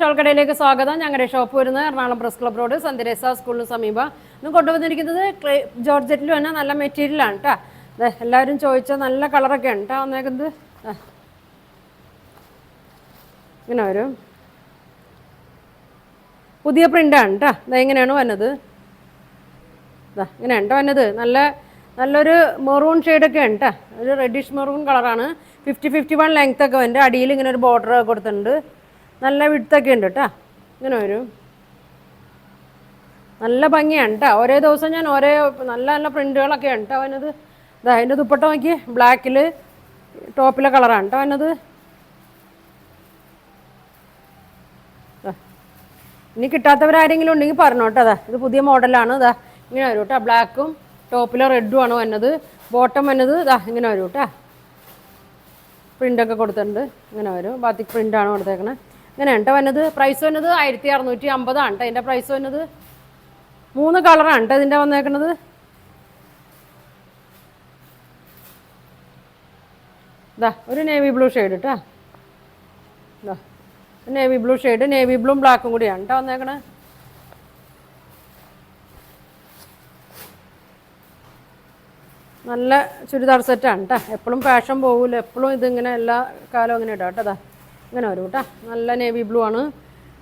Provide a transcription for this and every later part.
കുട്ടികൾക്കിടയിലേക്ക് സ്വാഗതം. ഞങ്ങളുടെ ഷോപ്പ് വരുന്നത് എറണാകുളം പ്രസ് ക്ലബ് റോഡ് സന്ദരേസ സ്കൂളിന് സമീപം. ഇന്ന് കൊണ്ടുവന്നിരിക്കുന്നത് ജോർജറ്റിൽ തന്നെ നല്ല മെറ്റീരിയലാണ് കേട്ടോ. എല്ലാവരും ചോദിച്ച നല്ല കളറൊക്കെയാണ് കേട്ടോ വന്നേക്കുന്നത്. ഇങ്ങനെ വരും, പുതിയ പ്രിൻ്റാണ് കേട്ടോ. ഇതെങ്ങനെയാണ് വന്നത്, ഇങ്ങനെയാണ് കേട്ടോ വന്നത്. നല്ലൊരു മെറൂൺ ഷെയ്ഡൊക്കെ ഉണ്ട് കേട്ടോ. ഒരു റെഡിഷ് മെറൂൺ കളറാണ്. 50-51 ലെങ്ത് ഒക്കെ ഉണ്ട്. അടിയിൽ ഇങ്ങനെ ഒരു ബോർഡർ കൊടുത്തിട്ടുണ്ട്. നല്ല വിടുത്തൊക്കെ ഉണ്ട് കേട്ടോ. ഇങ്ങനെ വരും, നല്ല ഭംഗിയാണ് കേട്ടോ. ഓരോ ദിവസം ഞാൻ നല്ല നല്ല പ്രിൻ്റുകളൊക്കെ ഉണ്ട് കേട്ടോ വന്നത്. അതിൻ്റെ ദുപ്പട്ട നോക്കി, ബ്ലാക്കിൽ ടോപ്പിലെ കളറാണ് കേട്ടോ വന്നത്. ഇനി കിട്ടാത്തവരാരെങ്കിലും ഉണ്ടെങ്കിൽ പറഞ്ഞോട്ടോ. ഇത് പുതിയ മോഡലാണ്. ഇങ്ങനെ വരും കേട്ടോ. ബ്ലാക്കും ടോപ്പിലെ റെഡും ആണ് വന്നത്. ബോട്ടം വന്നത് ഇങ്ങനെ വരും കേട്ടോ. പ്രിൻ്റൊക്കെ കൊടുത്തിട്ടുണ്ട്. ഇങ്ങനെ വരും, ബാത്തിക് പ്രിൻ്റാണ് കൊടുത്തേക്കണേ. ഇങ്ങനെയാണ് കേട്ടോ വന്നത്. പ്രൈസ് വന്നത് 1650 ആണ് കേട്ടോ. അതിൻ്റെ പ്രൈസ് വന്നത് 3 കളറാണ് കേട്ടോ ഇതിൻ്റെ വന്നേക്കണത്. ഒരു നേവി ബ്ലൂ ഷെയ്ഡ് കേട്ടോ. Navy blue shade, navy Bloom ബ്ലാക്കും കൂടിയാണ് കേട്ടോ വന്നേക്കണേ. നല്ല ചുരിദാർ സെറ്റാണ് കേട്ടോ. എപ്പോഴും ഫാഷൻ പോകില്ല, എപ്പോഴും ഇതിങ്ങനെ എല്ലാ കാലവും അങ്ങനെ ഇടാം കേട്ടോ. ഇങ്ങനെ വരും കേട്ടോ. നല്ല നേവി ബ്ലൂ ആണ്.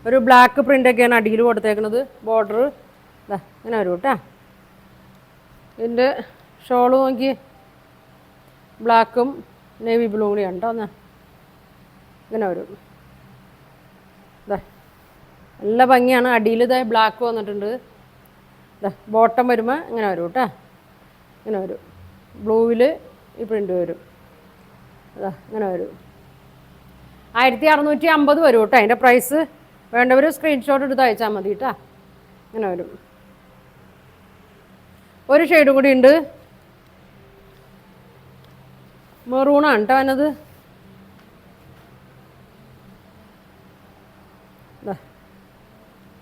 ഒരു ബ്ലാക്ക് പ്രിൻ്റൊക്കെയാണ് അടിയിൽ കൊടുത്തേക്കുന്നത്. ബോർഡർ ഇങ്ങനെ വരും കേട്ടോ. ഇതിൻ്റെ ഷോള് നോക്കി, ബ്ലാക്കും നേവി ബ്ലൂ കൂടിയാണ് കേട്ടോ. ഇങ്ങനെ വരും. നല്ല ഭംഗിയാണ്. അടിയിൽ ബ്ലാക്ക് വന്നിട്ടുണ്ട്. ബോട്ടം വരുമ്പോൾ ഇങ്ങനെ വരും കേട്ടോ. ഇങ്ങനെ വരും, ബ്ലൂവിൽ ഈ പ്രിൻ്റ് വരും. ഇങ്ങനെ വരും. 1650 വരും കേട്ടോ അതിൻ്റെ പ്രൈസ്. വേണ്ടവർ സ്ക്രീൻഷോട്ട് എടുത്ത് അയച്ചാൽ മതി കേട്ടോ. ഇങ്ങനെ വരും. ഒരു ഷെയ്ഡും കൂടി ഉണ്ട്, മെറൂണാണ് കേട്ടോ വന്നത്.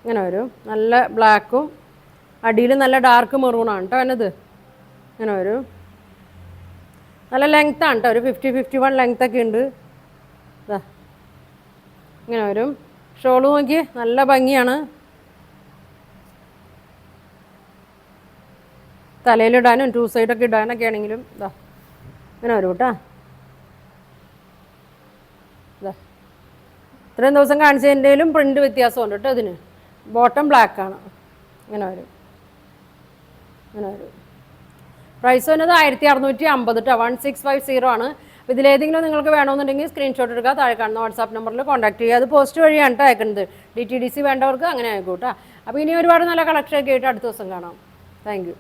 ഇങ്ങനെ വരും. നല്ല ബ്ലാക്കും അടിയിൽ നല്ല ഡാർക്ക് മെറൂണാണ് കേട്ടോ വന്നത്. ഇങ്ങനെ വരും. നല്ല ലെങ്ത്താണ് കേട്ടോ. ഒരു 50-51 ലെങ്ത്തൊക്കെ ഉണ്ട്. ഇങ്ങനെ വരും. ഷോള് നോക്കി, നല്ല ഭംഗിയാണ്. തലയിലിടാനും 2 സൈഡൊക്കെ ഇടാനൊക്കെ ആണെങ്കിലും ഇങ്ങനെ വരും കേട്ടോ. ഇത്രയും ദിവസം കാണിച്ചതിൻ്റെയിലും പ്രിൻ്റ് വ്യത്യാസമുണ്ട് കേട്ടോ. ഇതിന് ബോട്ടം ബ്ലാക്കാണ്. ഇങ്ങനെ വരും. ഇങ്ങനെ വരും. പ്രൈസ് വന്നത് 1650 കേട്ടോ. 1650 ആണ്. അപ്പോൾ ഇതിലേതെങ്കിലും നിങ്ങൾക്ക് വേണമെന്നുണ്ടെങ്കിൽ സ്ക്രീൻഷോട്ട് എടുക്കുക. താഴെ കാണുന്ന വാട്സാപ്പ് നമ്പറിൽ കോൺടാക്ട് ചെയ്യുക. അത് പോസ്റ്റ് വഴിയാണ് കേട്ടോ അയക്കുന്നത്. DTDC വേണ്ടവർക്ക് അങ്ങനെ അയക്കും കേട്ടോ. അപ്പോൾ ഇനി ഒരുപാട് നല്ല കളക്ഷനൊക്കെ ആയിട്ട് അടുത്ത ദിവസം കാണാം. Thank you.